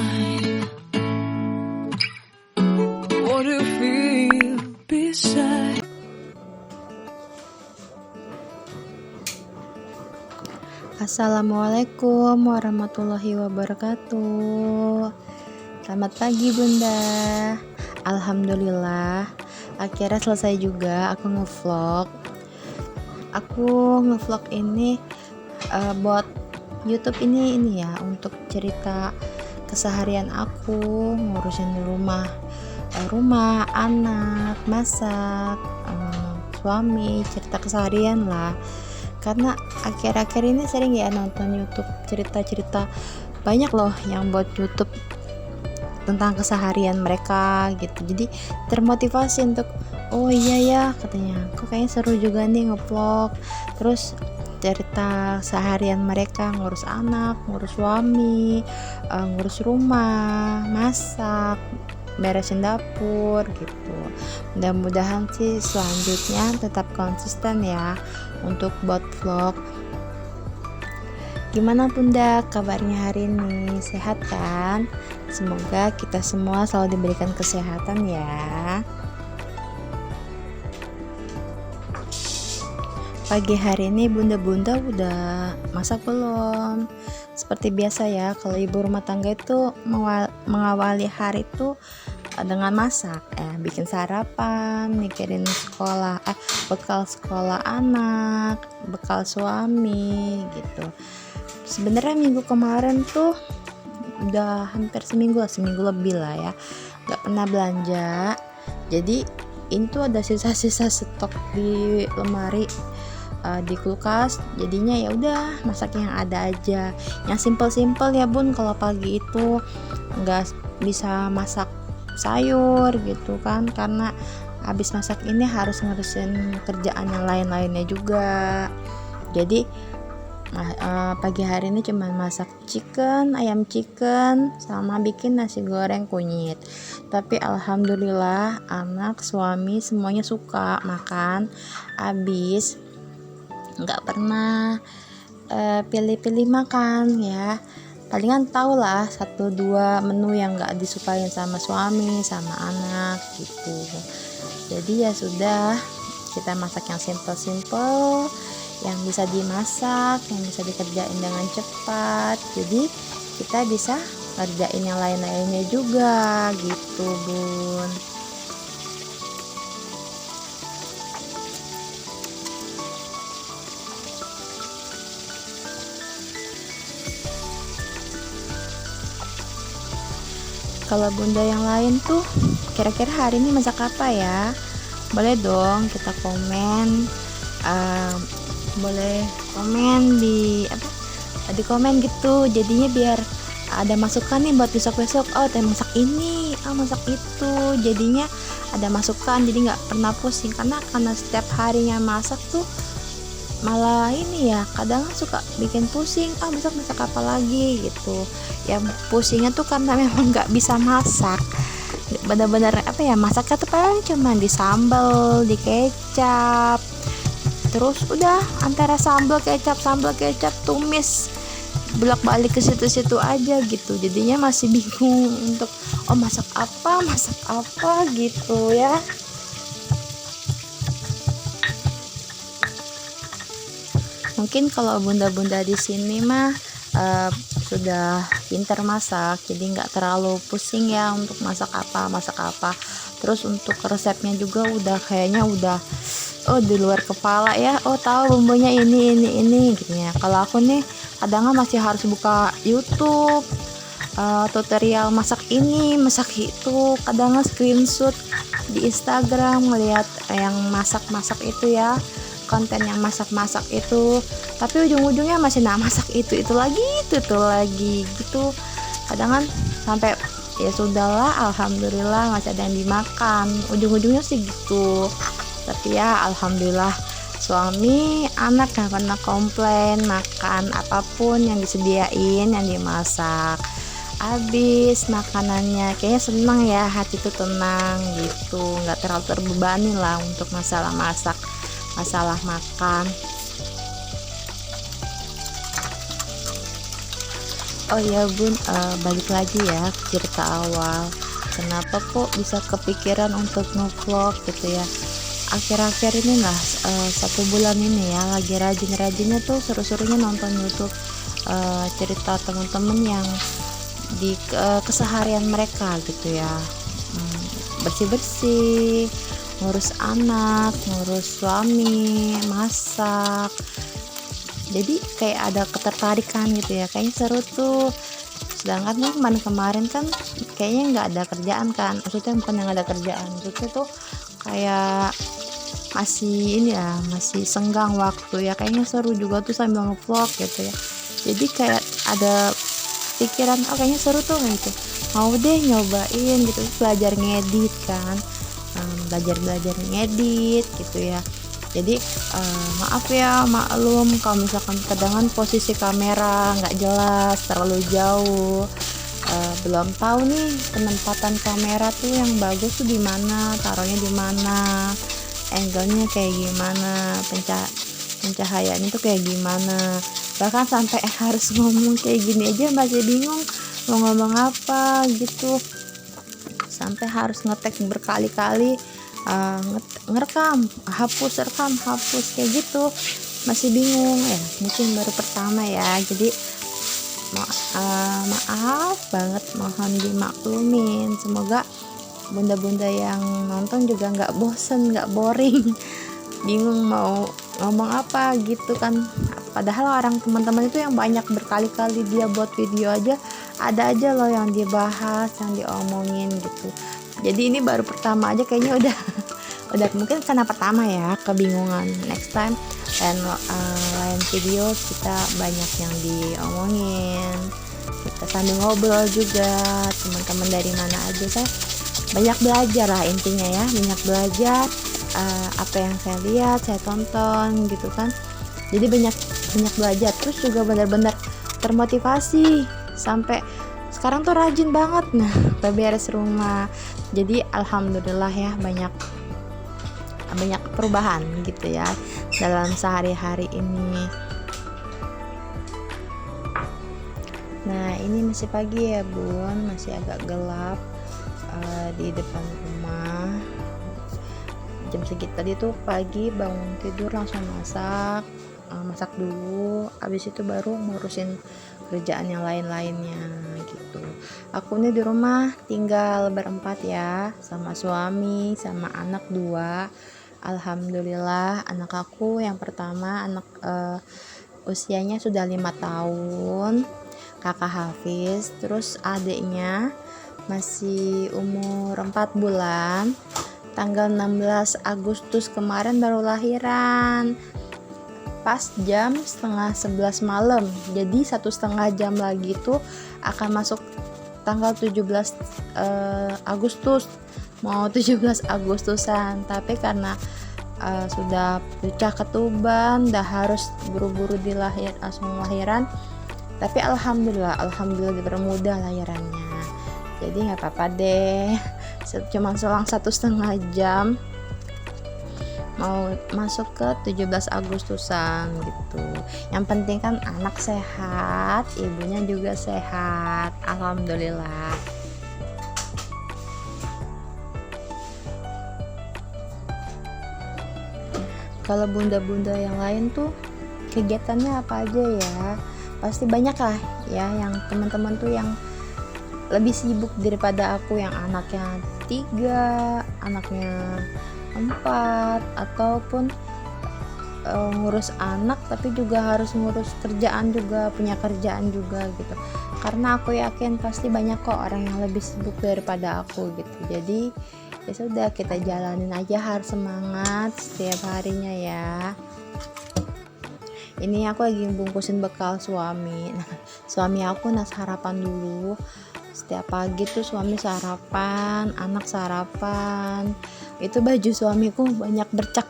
mine. What do you feel beside? Assalamualaikum warahmatullahi wabarakatuh. Selamat pagi Bunda. Alhamdulillah akhirnya selesai juga aku ngevlog. Aku ngevlog ini buat YouTube ini ya, untuk cerita keseharian aku ngurusin rumah, anak, masak, suami, cerita keseharian lah. Karena akhir-akhir ini sering ya nonton YouTube cerita-cerita, banyak loh yang buat YouTube tentang keseharian mereka gitu. Jadi termotivasi untuk oh iya ya, katanya kok kayaknya seru juga nih ngevlog. Terus cerita seharian mereka ngurus anak, ngurus suami, ngurus rumah, masak, beresin dapur gitu. Mudah-mudahan sih selanjutnya tetap konsisten ya untuk buat vlog. Gimana Bunda kabarnya hari ini? Sehat kan? Semoga kita semua selalu diberikan kesehatan ya. Pagi hari ini bunda-bunda udah masak belum? Seperti biasa ya, kalau ibu rumah tangga itu mengawali hari itu dengan masak, bikin sarapan, mikirin sekolah, bekal sekolah anak, bekal suami gitu. Sebenarnya minggu kemarin tuh udah hampir seminggu lebih lah ya, nggak pernah belanja. Jadi ini tuh ada sisa-sisa stok di lemari, di kulkas, jadinya ya udah masak yang ada aja, yang simple-simple ya Bun. Kalau pagi itu nggak bisa masak sayur gitu kan, karena habis masak ini harus ngurusin kerjaan yang lain-lainnya juga. Jadi pagi hari ini cuma masak ayam chicken sama bikin nasi goreng kunyit. Tapi alhamdulillah anak, suami semuanya suka makan. Habis nggak pernah pilih-pilih makan ya, palingan tau lah 1-2 menu yang nggak disukain sama suami sama anak gitu. Jadi ya sudah, kita masak yang simple, yang bisa dimasak, yang bisa dikerjain dengan cepat, jadi kita bisa kerjain yang lain-lainnya juga gitu Bun. Kalau bunda yang lain tuh kira-kira hari ini masak apa ya? Boleh dong kita komen, boleh komen di komen gitu, jadinya biar ada masukan nih buat besok-besok. Oh masak ini, masak itu, jadinya ada masukan, jadi nggak pernah pusing. Karena setiap harinya masak tuh malah ini ya, kadang suka bikin pusing, besok masak apa lagi gitu. Yang pusingnya tuh karena memang nggak bisa masak, benar-benar masaknya tuh paling cuma di sambal, di kecap, terus udah antara sambal kecap tumis bolak-balik ke situ-situ aja gitu. Jadinya masih bingung untuk masak apa gitu ya. Mungkin kalau bunda-bunda di sini mah sudah pintar masak, jadi nggak terlalu pusing ya untuk masak apa. Terus untuk resepnya juga kayaknya udah di luar kepala ya. Tahu bumbunya ini gitu ya. Kalau aku nih kadang masih harus buka YouTube, tutorial masak ini masak itu, kadang screenshot di Instagram ngelihat yang masak itu ya, konten yang masak itu, tapi ujung-ujungnya masih masak itu lagi gitu. Kadang sampai ya sudahlah, alhamdulillah masih ada yang dimakan, ujung-ujungnya sih gitu. Tapi ya alhamdulillah suami, anak gak pernah komplain makan apapun yang disediain, yang dimasak. Habis makanannya kayaknya senang ya, hati tuh tenang gitu, nggak terlalu terbebani lah untuk masalah masak, masalah makan. Oh ya bun, balik lagi ya ke cerita awal. Kenapa kok bisa kepikiran untuk ngevlog gitu ya? Akhir-akhir ini lah, 1 bulan ini ya, lagi rajin-rajinnya tuh seru-serunya nonton YouTube, cerita teman-teman yang di keseharian mereka gitu ya. Bersih-bersih, ngurus anak, ngurus suami, masak. Jadi kayak ada ketertarikan gitu ya, kayaknya seru tuh. Sedangkan kan kemarin kan kayaknya nggak ada kerjaan kan, maksudnya bukan yang ada kerjaan, maksudnya tuh kayak masih ini ya, masih senggang waktu ya. Kayaknya seru juga tuh sambil ngevlog gitu ya. Jadi kayak ada pikiran, oh kayaknya seru tuh gitu, mau deh nyobain gitu, belajar ngedit kan, belajar ngedit gitu ya. Jadi maaf ya, maklum kalau misalkan kadang posisi kamera nggak jelas, terlalu jauh, belum tahu nih penempatan kamera tuh yang bagus tuh di mana, taruhnya di mana, angle-nya kayak gimana, pencahayaannya tuh kayak gimana. Bahkan sampai harus ngomong kayak gini aja masih bingung mau ngomong apa gitu, sampai harus ngetek berkali-kali, ngerekam, rekam, hapus kayak gitu, masih bingung ya, mungkin baru pertama ya. Jadi maaf banget, mohon dimaklumin. Semoga bunda-bunda yang nonton juga nggak bosen, nggak boring, bingung mau ngomong apa gitu kan. Padahal orang teman-teman itu yang banyak berkali-kali dia buat video aja, ada aja loh yang dibahas, yang diomongin gitu. Jadi ini baru pertama aja kayaknya udah udah mungkin karena pertama ya, kebingungan. Next time dan lain video kita banyak yang diomongin, kita sambil ngobrol juga, teman-teman dari mana aja. Saya banyak belajar lah intinya ya, banyak belajar apa yang saya lihat, saya tonton gitu kan. Jadi banyak belajar, terus juga benar-benar termotivasi sampai sekarang tuh rajin banget beberes rumah. Jadi alhamdulillah ya, banyak perubahan gitu ya dalam sehari-hari ini. Nah ini masih pagi ya bun, masih agak gelap di depan rumah. Jam segitu tadi tuh pagi bangun tidur langsung masak dulu, habis itu baru ngurusin kerjaan yang lain-lainnya gitu. Aku nih di rumah tinggal berempat ya, sama suami sama anak 2. Alhamdulillah anak aku yang pertama usianya sudah 5 tahun, kakak Hafiz. Terus adiknya masih umur 4 bulan, tanggal 16 Agustus kemarin baru lahiran, pas jam setengah 11 malam. Jadi 1,5 jam lagi tuh akan masuk tanggal 17 Agustus, mau 17 Agustusan. Tapi karena sudah pecah ketuban, dah harus buru-buru langsung lahiran. Tapi alhamdulillah dipermudah lahirannya. Jadi nggak apa-apa deh, cuma selang 1,5 jam mau masuk ke 17 Agustusan gitu. Yang penting kan anak sehat, ibunya juga sehat, alhamdulillah. Kalau bunda-bunda yang lain tuh kegiatannya apa aja ya? Pasti banyak lah ya, yang teman-teman tuh yang lebih sibuk daripada aku, yang anaknya 3, anaknya 4, ataupun ngurus anak tapi juga harus ngurus kerjaan juga, punya kerjaan juga gitu. Karena aku yakin pasti banyak kok orang yang lebih sibuk daripada aku gitu. Jadi ya sudah, kita jalanin aja, harus semangat setiap harinya ya. Ini aku lagi bungkusin bekal suami. Suami aku sarapan dulu. Setiap pagi tuh suami sarapan, anak sarapan. Itu baju suamiku banyak bercat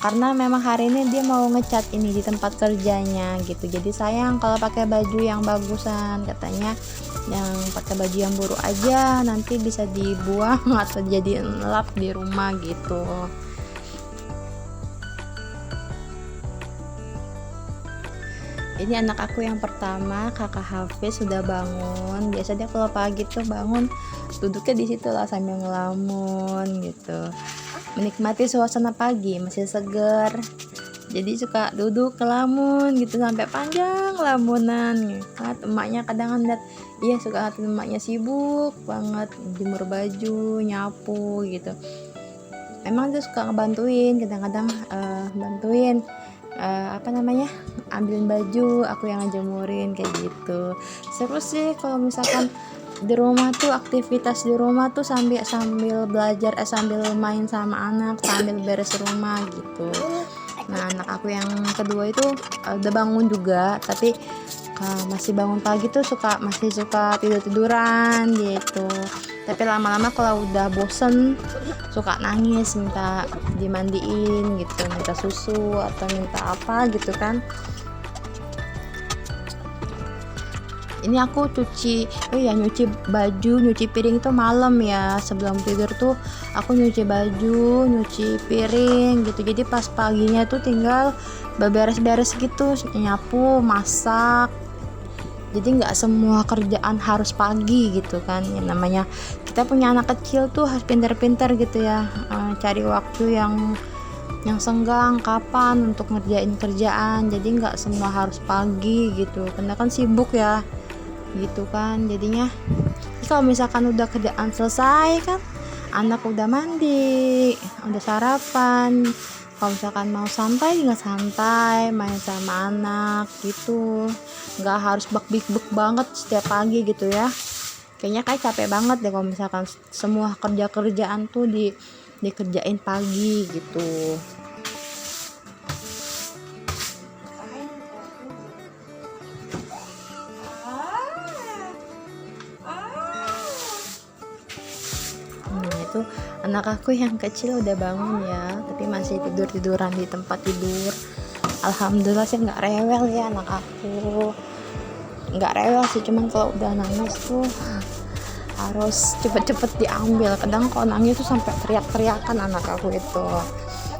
karena memang hari ini dia mau ngecat ini di tempat kerjanya gitu. Jadi sayang kalau pakai baju yang bagusan, katanya yang pakai baju yang buruk aja nanti bisa dibuang atau jadi lap di rumah gitu. Ini anak aku yang pertama, kakak Hafiz, sudah bangun. Biasanya kalau pagi tuh bangun duduknya di situ lah sambil ngelamun gitu, menikmati suasana pagi masih seger. Jadi suka duduk ngelamun gitu sampai panjang lamunan gitu. Emaknya kadang lihat, iya suka ngeliatin emaknya sibuk banget jemur baju, nyapu gitu. Memang dia suka ngebantuin, kadang-kadang bantuin ambilin baju, aku yang ngejemurin kayak gitu. Seru sih kalau misalkan di rumah tuh, aktivitas di rumah tuh sambil belajar, sambil main sama anak, sambil beres rumah gitu. Nah, anak aku yang kedua itu udah bangun juga, tapi masih bangun pagi tuh masih suka tiduran gitu. Tapi lama-lama kalau udah bosen suka nangis, minta dimandiin gitu, minta susu atau minta apa gitu kan. Ini aku nyuci baju, nyuci piring itu malam ya, sebelum tidur tuh aku nyuci baju, nyuci piring gitu. Jadi pas paginya tuh tinggal beberes-beres gitu, nyapu, masak. Jadi nggak semua kerjaan harus pagi gitu kan. Yang namanya kita punya anak kecil tuh harus pintar-pintar gitu ya, cari waktu yang senggang kapan untuk ngerjain kerjaan. Jadi nggak semua harus pagi gitu, karena kan sibuk ya gitu kan. Jadinya kalau misalkan udah kerjaan selesai kan, anak udah mandi, udah sarapan, kalau misalkan mau santai tinggal santai main sama anak gitu, nggak harus bak-bik-bek banget setiap pagi gitu ya. Kayaknya kayak capek banget deh kalau misalkan semua kerjaan tuh dikerjain pagi gitu. Itu anak aku yang kecil udah bangun ya, tapi masih tiduran di tempat tidur. Alhamdulillah sih nggak rewel ya anak aku, nggak rewel sih, cuman kalau udah nangis tuh harus cepet-cepet diambil. Kadang kalau nangis tuh sampai teriak-teriakan anak aku itu.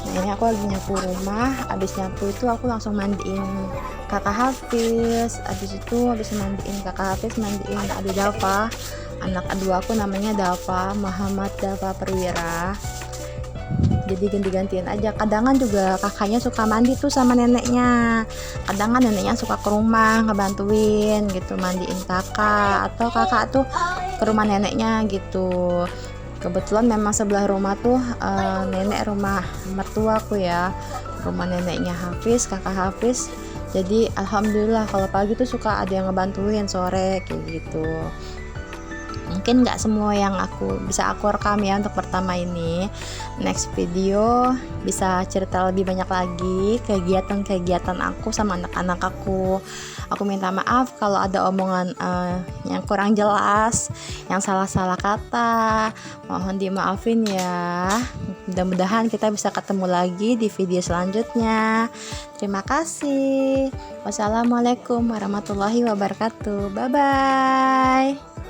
Nah, ini aku lagi nyapu rumah, abis nyapu itu aku langsung mandiin kakak Hafiz. Abis mandiin kakak Hafiz, mandiin adik Dava, anak kedua aku namanya Dava, Muhammad Dava Perwira. Jadi ganti-gantian aja. Kadangan juga kakaknya suka mandi tuh sama neneknya. Kadangan neneknya suka ke rumah ngebantuin gitu, mandiin kakak, atau kakak tuh ke rumah neneknya gitu. Kebetulan memang sebelah rumah tuh nenek rumah mertuaku ya, rumah neneknya Hafiz, kakak Hafiz. Jadi alhamdulillah kalau pagi tuh suka ada yang ngebantuin sore kayak gitu. Mungkin nggak semua yang bisa aku rekam ya untuk pertama ini. Next video bisa cerita lebih banyak lagi kegiatan aku sama anak-anak aku. Aku minta maaf kalau ada omongan yang kurang jelas, yang salah-salah kata, mohon dimaafin ya. Mudah-mudahan kita bisa ketemu lagi di video selanjutnya. Terima kasih. Wassalamualaikum warahmatullahi wabarakatuh. Bye bye.